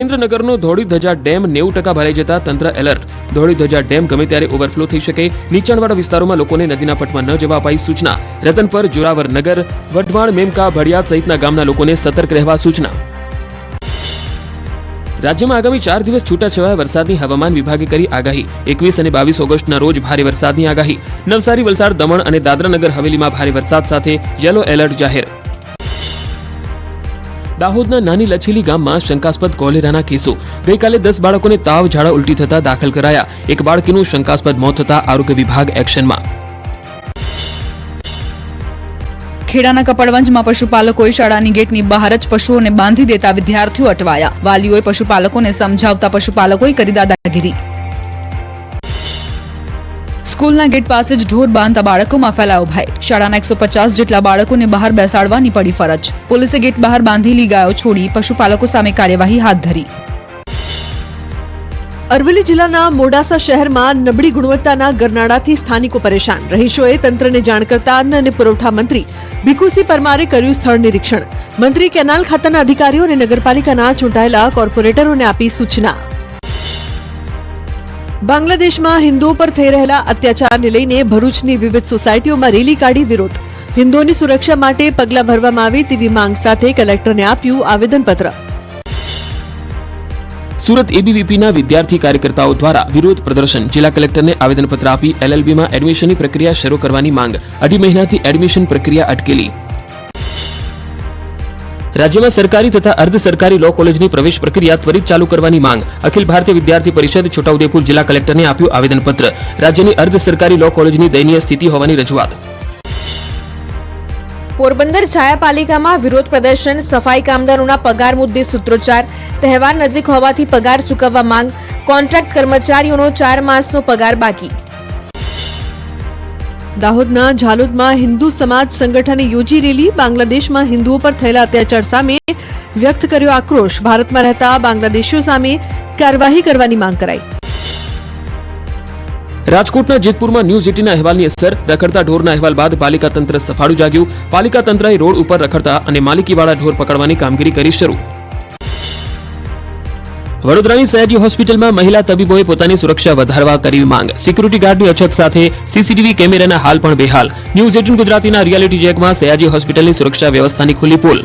સુરેન્દ્રનગરનો Dholidhaja dam 90% ભરાઈ જતા તંત્ર એલર્ટ. ધોળીધજા ડેમ ગમે ત્યારે ઓવરફ્લો થઈ શકે. નીચાણવાળા વિસ્તારોમાં લોકોને નદીના પટમાં ન જવા અપાઈ સૂચના. રતનપર, જોરાવરનગર, વઢવાણ, મેમકા, ભડિયાદ સહિતના ગામના લોકોને સતર્ક રહેવા સૂચના. રાજ્યમાં આગામી 4 દિવસ છૂટાછવાયા વરસાદની હવામાન વિભાગે કરી આગાહી. 21 અને 22 ઓગસ્ટના રોજ ભારે વરસાદની આગાહી. નવસારી, વલસાડ, દમણ અને દાદરાનગર હવેલીમાં ભારે વરસાદ સાથે યલો એલર્ટ જાહેર. દાહોદના નાની લછેલી ગામમાં શંકાસ્પદ કોલેરાના કેસો. ગઈકાલે 10 બાળકોને તાવ, ઝાડા, ઉલટી થતા દાખલ કરાયા. એક બાળકીનું શંકાસ્પદ મોત થતા આરોગ્ય વિભાગ એક્શનમાં. ખેડાના કપડવંજમાં પશુપાલકોએ શાળાની ગેટની બહાર જ પશુઓને બાંધી દેતા વિદ્યાર્થીઓ અટવાયા. વાલીઓએ પશુપાલકોને સમજાવતા પશુપાલકોએ કરી દાદાગીરી. સ્કૂલના ગેટ પાસે જ ઢોર બાંધતા બાળકોમાં ફેલાયો ભય. શાળાના 150 જેટલા બાળકોને બહાર બેસાડવાની પડી ફરજ. પોલીસે ગેટ બહાર બાંધેલી ગાયો છોડી પશુપાલકો સામે કાર્યવાહી હાથ ધરી. અરવલ્લી જિલ્લાના મોડાસા શહેરમાં નબળી ગુણવત્તાના ગરનાળાથી સ્થાનિકો પરેશાન. રહીશોએ તંત્રને જાણ કરતા અન્ન અને પુરવઠા મંત્રી ભીખુસિંહ પરમારે કર્યું સ્થળ નિરીક્ષણ. મંત્રી કેનાલ ખાતાના અધિકારીઓ અને નગરપાલિકાના ચૂંટાયેલા કોર્પોરેટરોને આપી સૂચના. બાંગ્લાદેશમાં હિન્દુઓ પર થઈ રહેલા અત્યાચારને લઈને ભરૂચની વિવિધ સોસાયટીઓમાં રેલી કાઢી વિરોધ. હિન્દુઓની સુરક્ષા માટે પગલાં ભરવામાં આવે તેવી માંગ સાથે કલેક્ટરને આપ્યું આવેદનપત્ર. સુરત એબીવીપીના વિદ્યાર્થી કાર્યકર્તાઓ દ્વારા વિરોધ પ્રદર્શન. જિલ્લા કલેક્ટરને આવેદનપત્ર આપી એલએલબીમાં એડમિશનની પ્રક્રિયા શરૂ કરવાની માંગ. 2.5 મહિનાથી એડમિશન પ્રક્રિયા અટકેલી. રાજ્યમાં સરકારી તથા અર્ધ સરકારી લો કોલેજની પ્રવેશ પ્રક્રિયા ત્વરિત ચાલુ કરવાની માંગ. અખિલ ભારતીય વિદ્યાર્થી પરિષદ છોટાઉદેપુર જિલ્લા કલેક્ટરને આપ્યું આવેદનપત્ર. રાજ્યની અર્ધ સરકારી લો કોલેજની દયનીય સ્થિતિ હોવાની રજૂઆત. પોરબંદર છાયાપાલિકામાં વિરોધ પ્રદર્શન. સફાઈ કામદારોના પગાર મુદ્દે સૂત્રોચ્ચાર. તહેવાર નજીક હોવાથી પગાર ચૂકવવા માંગ. કોન્ટ્રાક્ટ કર્મચારીઓનો 4 માસનો પગાર બાકી. દાહોદના ઝાલોદમાં હિન્દુ સમાજ સંગઠને યોજી રેલી. બાંગ્લાદેશમાં હિન્દુઓ પર થયેલા અત્યાચાર સામે વ્યક્ત કર્યો આક્રોશ. ભારતમાં રહેતા બાંગ્લાદેશીઓ સામે કાર્યવાહી કરવાની માંગ કરાઈ. રાજકોટના જેતપુરમાં ન્યૂઝ 18ના અહેવાલની અસર. રખડતા ઢોરના અહેવાલ બાદ પાલિકા તંત્ર સફાળું જાગ્યું. પાલિકા તંત્રએ રોડ ઉપર રખડતા અને માલિકીવાળા ઢોર પકડવાની કામગીરી કરી શરૂ. વડોદરાની સયાજી હોસ્પિટલમાં મહિલા તબીબોએ પોતાની સુરક્ષા વધારવા કરી માંગ. સિક્યુરિટી ગાર્ડની અછત સાથે સીસીટીવી કેમેરાના હાલ પણ બેહાલ. ન્યૂઝ 18 ગુજરાતીના રિયાલિટી ચેકમાં સયાજી હોસ્પિટલની સુરક્ષા વ્યવસ્થાની ખુલ્લી પોલ.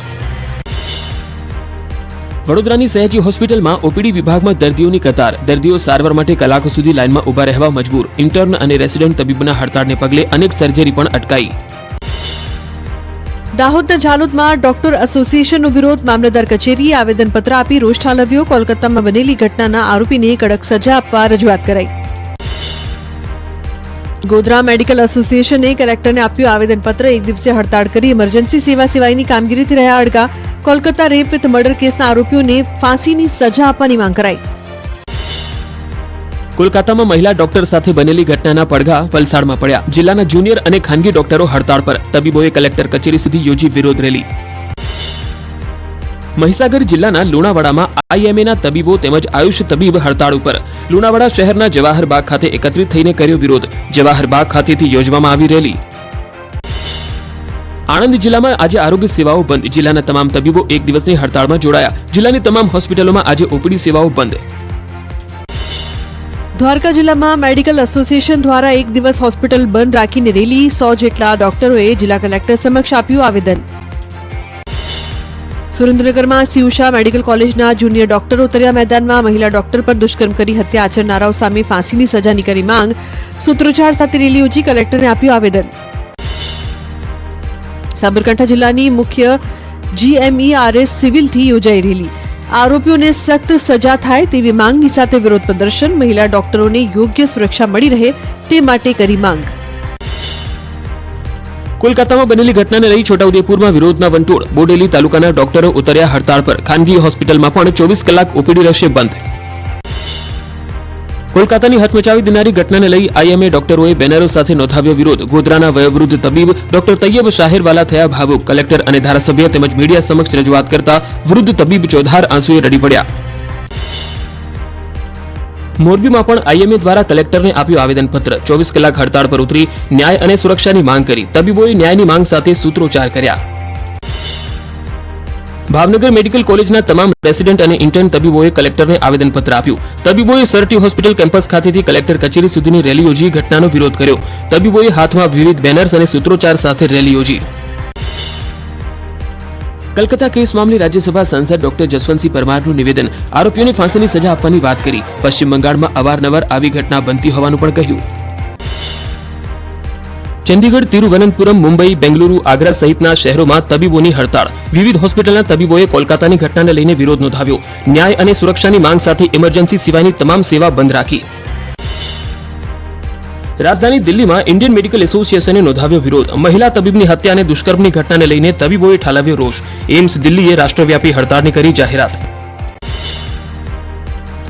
વડોદરાની સયાજી હોસ્પિટલમાં ઓપીડી વિભાગમાં દર્દીઓની કતાર. દર્દીઓ સારવાર માટે કલાકો સુધી લાઇનમાં ઉભા રહેવા મજબૂર. ઇન્ટર્ન અને રેસિડેન્ટ તબીબના હડતાળને પગલે અનેક સર્જરી પણ અટકાઈ. દાહોદના ઝાલોદમાં ડોક્ટર એસોસિએશનનો વિરોધ. મામલતદાર કચેરીએ આવેદનપત્ર આપી રોષ ઠાલવ્યો. કોલકાતામાં બનેલી ઘટનાના આરોપીને કડક સજા આપવા રજૂઆત કરાઈ. ગોધરા મેડિકલ એસોસિએશને કલેક્ટરને આપ્યું આવેદનપત્ર. 1 દિવસીય હડતાળ કરી ઇમરજન્સી સેવા સિવાયની કામગીરીથી રહ્યા અડગા. કોલકાતા રેપ વિથ મર્ડર કેસના આરોપીઓને ફાંસીની સજા આપવાની માંગ કરાઈ. કોલકાતામાં મહિલા ડોક્ટર સાથે બનેલી ઘટનાના પડઘા વલસાડમાં પડ્યા. જિલ્લાના જુનિયર અને ખાનગી ડોક્ટરો હડતાળ પર. તબીબોએ કલેક્ટર કચેરી સુધી યોજી વિરોધ રેલી. મહીસાગર જિલ્લાના લુણાવાડામાં આઈએમએના તબીબો તેમજ આયુષ તબીબ હડતાળ ઉપર. લુણાવાડા શહેરના જવાહર બાગ ખાતે એકત્રિત થઈને કર્યો વિરોધ. જવાહર બાગ ખાતેથી યોજવામાં આવી રેલી. આણંદ જિલ્લામાં આજે આરોગ્ય સેવાઓ બંધ. જિલ્લાના તમામ તબીબો 1 દિવસની હડતાળમાં જોડાયા. જિલ્લાની તમામ હોસ્પિટલોમાં આજે ઓપીડી સેવાઓ બંધ. દ્વારકા જિલ્લામાં મેડિકલ એસોસિએશન દ્વારા 1 દિવસ હોસ્પિટલ બંધ રાખીને રેલી. 100 જેટલા ડોક્ટરોએ જિલ્લા કલેક્ટર સમક્ષ આપ્યું આવેદન. સુરેન્દ્રનગરમાં સિયુષા મેડિકલ કોલેજના જુનિયર ડોક્ટરો ઉતર્યા મેદાનમાં. મહિલા ડોક્ટર પર દુષ્કર્મ કરી હત્યા આચરનારાઓ સામે ફાંસીની સજાની કરી માંગ. સૂત્રોચ્ચાર સાથે રેલી યોજી કલેક્ટરને આપ્યું આવેદન. સાબરકાંઠા જિલ્લાની મુખ્ય જીએમઈઆરએસ સિવિલથી યોજાઈ રેલી. આરોપીઓને સખ્ત સજા થાય તેવી માંગની સાથે વિરોધ પ્રદર્શન. મહિલા ડોક્ટરોને યોગ્ય સુરક્ષા મળી રહે તે માટે કરી માંગ. કોલકાતામાં બનેલી ઘટનાને લઈ છોટાઉદેપુરમાં વિરોધના વંટોળ. બોડેલી તાલુકાના ડોક્ટરો ઉતર્યા હડતાળ પર. ખાનગી હોસ્પિટલમાં પણ 24 કલાક ઓપીડી રહેશે બંધ. કોલકાતાની હચમચાવી દેનારી ઘટનાને લઈ આઈએમએ ડોક્ટરોએ બેનરો સાથે નોંધાવ્યો વિરોધ. ગોધરાના વયોવૃદ્ધ તબીબ ડોક્ટર તૈયબ શાહેરવાલા થયા ભાવુક. કલેક્ટર અને ધારાસભ્ય તેમજ મીડિયા સમક્ષ રજૂઆત કરતા વૃદ્ધ તબીબ ચોધાર આંસુએ રડી પડ્યા. મોરબીમાં પણ આઈએમએ દ્વારા કલેક્ટરને આપ્યું આવેદનપત્ર. 24 કલાક હડતાળ પર ઉતરી ન્યાય અને સુરક્ષાની માંગ કરી. તબીબોએ ન્યાયની માંગ સાથે સૂત્રોચ્ચાર કર્યા. ભાવનગર મેડિકલ કોલેજના તમામ રેસિડેન્ટ અને ઇન્ટર્ન તબીબોએ કલેક્ટરને આવેદનપત્ર આપ્યું. તબીબોએ સરટી હોસ્પિટલ કેમ્પસ ખાતેથી કલેક્ટર કચેરી સુધીની રેલી યોજી ઘટનાનો વિરોધ કર્યો. તબીબોએ હાથમાં વિવિધ બેનર્સ અને સૂત્રોચ્ચાર સાથે રેલી યોજી. કલકત્તા કેસ મામલે રાજ્યસભા સાંસદ ડોક્ટર જસવંતસિંહ પરમારનું નિવેદન. આરોપીઓને ફાંસીની સજા આપવાની વાત કરી. પશ્ચિમ બંગાળમાં અવારનવાર આવી ઘટના બનતી હોવાનું પણ કહ્યું. ચંદીગઢ, તિરુવનંતપુરમ, મુંબઈ, બેંગલુરુ, આગ્રા સહિતના શહેરોમાં તબીબોની હડતાળ. વિવિધ હોસ્પિટલના તબીબોએ કોલકાતાની ઘટનાને લઈને વિરોધ નોંધાવ્યો. ન્યાય અને સુરક્ષાની માંગ સાથે ઇમરજન્સી સિવાયની તમામ સેવા બંધ રાખી. રાજધાની દિલ્હીમાં ઇન્ડિયન મેડિકલ એસોસિએશને નોંધાવ્યો વિરોધ. મહિલા તબીબની હત્યા અને દુષ્કર્મની ઘટનાને લઈને તબીબોએ ઠાલવ્યો રોષ. એમ્સ દિલ્હીએ રાષ્ટ્રવ્યાપી હડતાળની કરી જાહેરાત.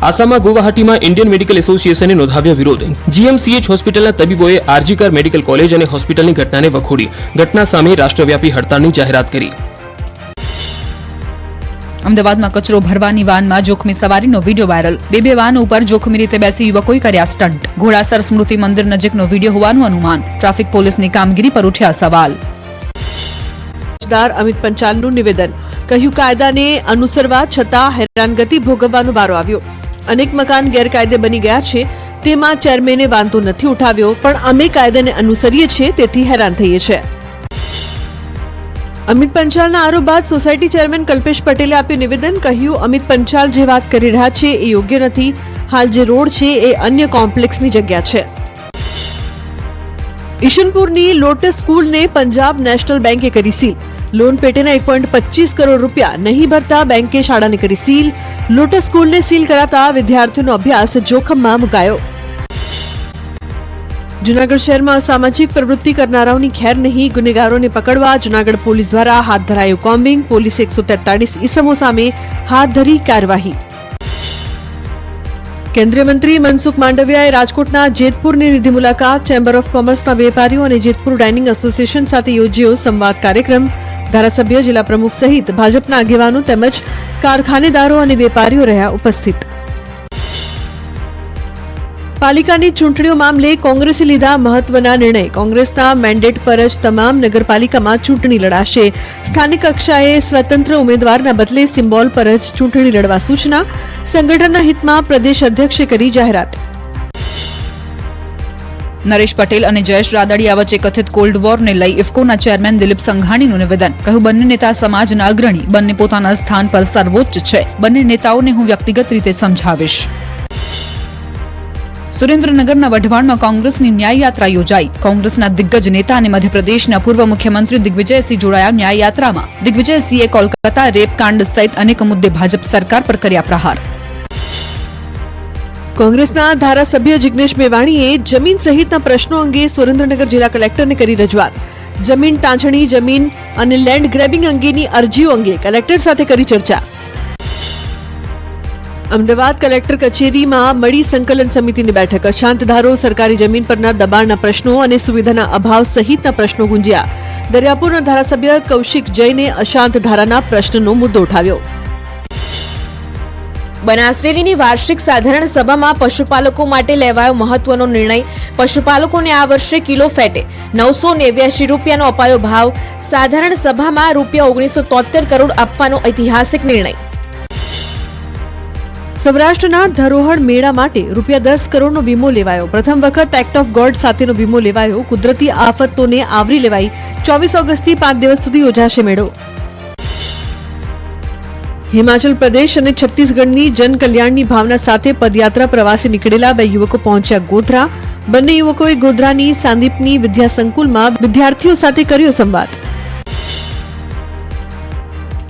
આસામમાં ગુવાહાટીમાં ઇન્ડિયન મેડિકલ એસોસિએશને નોંધાવ્યો વિરોધ. જીએમસીએચ હોસ્પિટલના તબીબોએ આરજીકર મેડિકલ કોલેજ અને હોસ્પિટલની ઘટનાને વખોડી. ઘટના સામે રાષ્ટ્રવ્યાપી હડતાળની જાહેરાત કરી. અમદાવાદમાં કચરો ભરવાની વાનમાં જોખમી સવારીનો વિડીયો વાયરલ. બે વાન ઉપર જોખમી રીતે બેસી યુવકોએ કર્યા સ્ટન્ટ. ઘોડાસર સ્મૃતિ મંદિર નજીકનો વિડીયો હોવાનું અનુમાન. ટ્રાફિક પોલીસની કામગીરી પર ઉઠ્યા સવાલ. અમિત પંચાલનું નિવેદન. કહ્યું, કાયદાને અનુસરવા છતાં હેરાનગતિ ભોગવવાનો વારો આવ્યો. અનેક મકાન ગેરકાયદે બની ગયા છે. તેમાં ચેરમેને વાંધો નથી ઉઠાવ્યો, પણ અમે કાયદાને અનુસરીએ છીએ, તેથી હેરાન થઈએ છીએ. અમિત પંચાલના આરોપ બાદ સોસાયટી ચેરમેન કલ્પેશ પટેલે આપ્યું નિવેદન. કહ્યું, અમિત પંચાલ જે વાત કરી રહ્યા છે એ યોગ્ય નથી. હાલ જે રોડ છે એ અન્ય કોમ્પ્લેક્સની જગ્યા છે. ઈશનપુરની લોટસ સ્કૂલને પંજાબ નેશનલ બેંકે કરી સીલ. લોન પેટેના 1.25 કરોડ રૂપિયા નહીં ભરતા બેંકે શાળાને કરી સીલ. લોટસ સ્કૂલને સીલ કરાતા વિદ્યાર્થીઓનો અભ્યાસ જોખમમાં મુકાયો. જૂનાગઢ શહેરમાં અસામાજિક પ્રવૃત્તિ કરનારાઓની ખેર નહીં. ગુનેગારોને પકડવા જૂનાગઢ પોલીસ દ્વારા હાથ ધરાયું કોમ્બિંગ. પોલીસે 143 ઈસમો સામે હાથ ધરી કાર્યવાહી. કેન્દ્રીય મંત્રી મનસુખ માંડવિયાએ રાજકોટના જેતપુરની લીધી મુલાકાત. ચેમ્બર ઓફ કોમર્સના વેપારીઓ અને જેતપુર ડાઇનિંગ એસોસિએશન સાથે યોજ્યો સંવાદ કાર્યક્રમ. ધારાસભ્ય, જિલ્લા પ્રમુખ સહિત ભાજપના આગેવાનો તેમજ કારખાનેદારો અને વેપારીઓ રહ્યા ઉપસ્થિત. પાલિકાની ચૂંટણીઓ મામલે કોંગ્રેસે લીધા મહત્વના નિર્ણય. કોંગ્રેસના મેન્ડેટ પર જ તમામ નગરપાલિકામાં ચૂંટણી લડાશે. સ્થાનિક કક્ષાએ સ્વતંત્ર ઉમેદવારના બદલે સિમ્બોલ પર જ ચૂંટણી લડવા સૂચના. સંગઠનના હિતમાં પ્રદેશ અધ્યક્ષે કરી જાહેરાત. નરેશ પટેલ અને જયેશ રાદડિયા વચ્ચે કથિત કોલ્ડ વોરને લઈ ઇફકોના ચેરમેન દિલીપ સંઘાણીનું નિવેદન. કહ્યું, બંને નેતા સમાજના અગ્રણી. બંને પોતાના સ્થાન પર સર્વોચ્ચ છે. બંને નેતાઓને હું વ્યક્તિગત રીતે સમજાવીશ. સુરેન્દ્રનગરના વઢવાણમાં કોંગ્રેસની ન્યાય યાત્રા યોજાઈ. કોંગ્રેસના દિગ્ગજ નેતા અને મધ્યપ્રદેશના પૂર્વ મુખ્યમંત્રી દિગ્વિજયસિંહ જોડાયા ન્યાય યાત્રામાં. દિગ્વિજયસિંહે કોલકાતા રેપકાંડ સહિત અનેક મુદ્દે ભાજપ સરકાર પર કર્યા પ્રહાર. કોંગ્રેસના ધારાસભ્ય જિગ્નેશ મેવાણીએ જમીન સહિતના પ્રશ્નો અંગે સુરેન્દ્રનગર જિલ્લા કલેક્ટરને કરી રજૂઆત. જમીન ટાંચણી, જમીન અને લેન્ડ ગ્રેબિંગ અંગેની અરજીઓ અંગે કલેક્ટર સાથે કરી ચર્ચા. અમદાવાદ કલેક્ટર કચેરીમાં મળી સંકલન સમિતિની બેઠક. અશાંત ધારો, સરકારી જમીન પરના દબાણના પ્રશ્નો અને સુવિધાના અભાવ સહિતના પ્રશ્નો ગુંજ્યા. દરિયાપુરના ધારાસભ્ય કૌશિક જૈને અશાંત ધારાના પ્રશ્નનો મુદ્દો ઉઠાવ્યો. બનાસડેરીની વાર્ષિક સાધારણ સભામાં પશુપાલકો માટે લેવાયો મહત્વનો નિર્ણય. પશુપાલકોને આ વર્ષે કિલો ફેટે 989 રૂપિયાનો અપાયો ભાવ. સાધારણ સભામાં ₹1973 કરોડ આપવાનો ઐતિહાસિક નિર્ણય. સૌરાષ્ટ્રના ધરોહર મેળા માટે ₹10 કરોડનો વીમો લેવાયો. પ્રથમ વખત એક્ટ ઓફ ગોડ સાથેનો વીમો લેવાયો. કુદરતી આફતોને આવરી લેવાઈ. 24 ઓગસ્ટથી 5 દિવસ સુધી યોજાશે મેળો. હિમાચલ પ્રદેશ અને છત્તીસગઢની જનકલ્યાણની ભાવના સાથે પદયાત્રા પ્રવાસે નીકળેલા 2 યુવકો પહોંચ્યા ગોધરા. બંને યુવકોએ ગોધરાની સાંદીપની વિદ્યા સંકુલમાં વિદ્યાર્થીઓ સાથે કર્યો સંવાદ.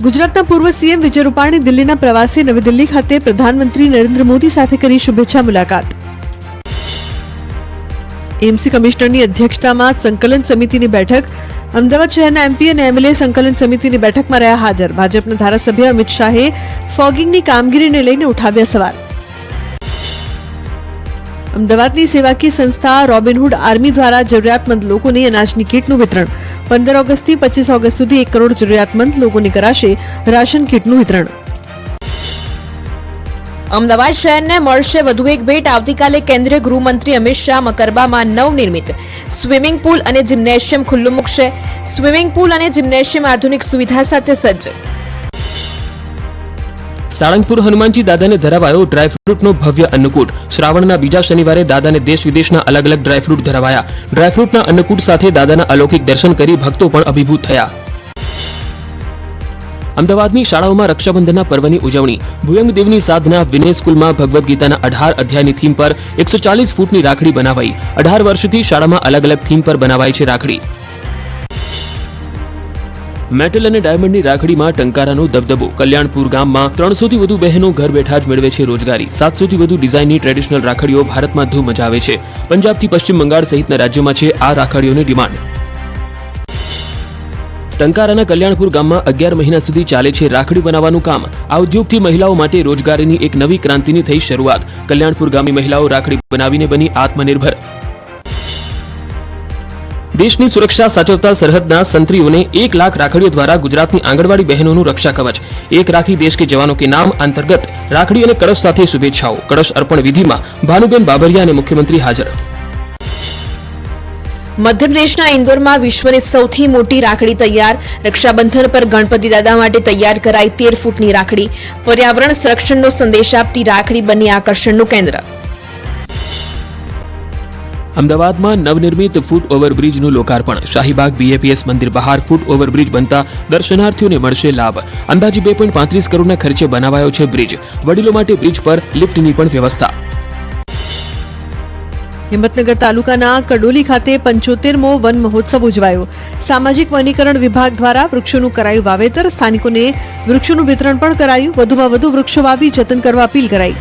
ગુજરાતના પૂર્વ સીએમ વિજય રૂપાણી દિલ્હીના પ્રવાસે નવી દિલ્હી ખાતે પ્રધાનમંત્રી નરેન્દ્ર મોદી સાથે કરી શુભેચ્છા મુલાકાત. એમસી કમિશનરની અધ્યક્ષતામાં સંકલન સમિતિની બેઠક. અમદાવાદ શહેરના એમપી અને એમએલએ સંકલન સમિતિની બેઠકમાં રહ્યા હાજર. ભાજપના ધારાસભ્ય અમિત શાહે ફોગિંગની કામગીરીને લઈને ઉઠાવ્યા સવાલ. અમદાવાદની સેવાકીય સંસ્થા રોબિનહુડ આર્મી દ્વારા જરૂરિયાતમંદ લોકોને અનાજની કીટનું વિતરણ. 15 ઓગસ્ટથી 25 ઓગસ્ટ સુધી 1 કરોડ જરૂરિયાતમંદ લોકોને કરાશે રાશન કીટનું વિતરણ. અમદાવાદ શહેરને મળશે વધુ એક ભેટ. આવતીકાલે કેન્દ્રીય ગૃહમંત્રી અમિત શાહ મકરબામાં નવનિર્મિત સ્વિમિંગ પુલ અને જિમ્નેશિયમ ખુલ્લું મૂકશે. સ્વિમિંગ પુલ અને જિમ્નેશિયમ આધુનિક સુવિધા સાથે સજ્જ. સાળંગપુર હનુમાનજી દાદાને ધરાવાયો ડ્રાયફ્રૂટનો ભવ્ય અન્નકૂટ. શ્રાવણના બીજા શનિવારે દાદાને દેશ વિદેશના અલગ અલગ ડ્રાયફ્રૂટ ધરાવાયા. ડ્રાયફ્રૂટના અન્નકૂટ સાથે દાદાના અલૌકિક દર્શન કરી ભક્તો પણ અભિભૂત થયા. અમદાવાદની શાળાઓમાં રક્ષાબંધનના પર્વની ઉજવણી. ભુયંગ દેવની સાધના વિનય સ્કૂલમાં ભગવદ્ ગીતાના 18 અધ્યાયની થીમ પર 140 ફૂટની રાખડી બનાવાઈ. 18 વર્ષથી શાળામાં અલગ અલગ થીમ પર બનાવાય છે રાખડી. મેટલ અને ડાયમંડની રાખડીમાં ટંકારાનો દબદબો. કલ્યાણપુર ગામમાં 300 થી વધુ બહેનો ઘર બેઠા જ મેળવે છે રોજગારી. 700 થી વધુ ડિઝાઇનની ટ્રેડિશનલ રાખડીઓ ભારતમાં ધૂમ મચાવે છે. પંજાબથી પશ્ચિમ બંગાળ સહિતના રાજ્યોમાં છે આ રાખડીઓની ડિમાન્ડ. ટંકારાના કલ્યાણપુર ગામમાં 11 મહિના સુધી ચાલે છે રાખડી બનાવવાનું કામ. આ ઉદ્યોગથી મહિલાઓ માટે રોજગારીની એક નવી ક્રાંતિની થઈ શરૂઆત. કલ્યાણપુર ગામની મહિલાઓ રાખડી બનાવીને બની આત્મનિર્ભર. દેશની સુરક્ષા સાચવતા સરહદના સંત્રીઓને 1 લાખ રાખડીઓ દ્વારા ગુજરાતની આંગણવાડી બહેનોનું રક્ષા કવચ. એક રાખી દેશ કે જવાનો કે નામ અંતર્ગત રાખડી અને કળશ સાથે શુભેચ્છાઓ. કળશ અર્પણ વિધિમાં ભાનુબેન બાબરિયા અને મુખ્યમંત્રી હાજર. મધ્યપ્રદેશના ઇન્દોરમાં વિશ્વની સૌથી મોટી રાખડી તૈયાર. રક્ષાબંધન પર ગણપતિ દાદા માટે તૈયાર કરાઈ 13 ફૂટની રાખડી. પર્યાવરણ સંરક્ષણનો સંદેશ આપતી રાખડી બની આકર્ષણનું કેન્દ્ર. અમદાવાદમાં નવનિર્મિત ફૂટ ઓવરબ્રિજનું લોકાર્પણ. શાહીબાગ BAPS મંદિર બહાર ફૂટ ઓવરબ્રિજ બનતા દર્શનાર્થીઓને મળશે લાભ. અંદાજે 2.35 કરોડના ખર્ચે બનાવાયો છે બ્રિજ. વડીલો માટે બ્રિજ પર લિફ્ટની પણ વ્યવસ્થા. હિંમતનગર તાલુકાના કડોલી ખાતે 75મો વન મહોત્સવ ઉજવાયો. સામાજિક વનીકરણ વિભાગ દ્વારા વૃક્ષોનું કરાયું વાવેતર. સ્થાનિકોને વૃક્ષોનું વિતરણ પણ કરાયું. વધુમાં વધુ વૃક્ષો વાવી જતન કરવા અપીલ કરાઈ.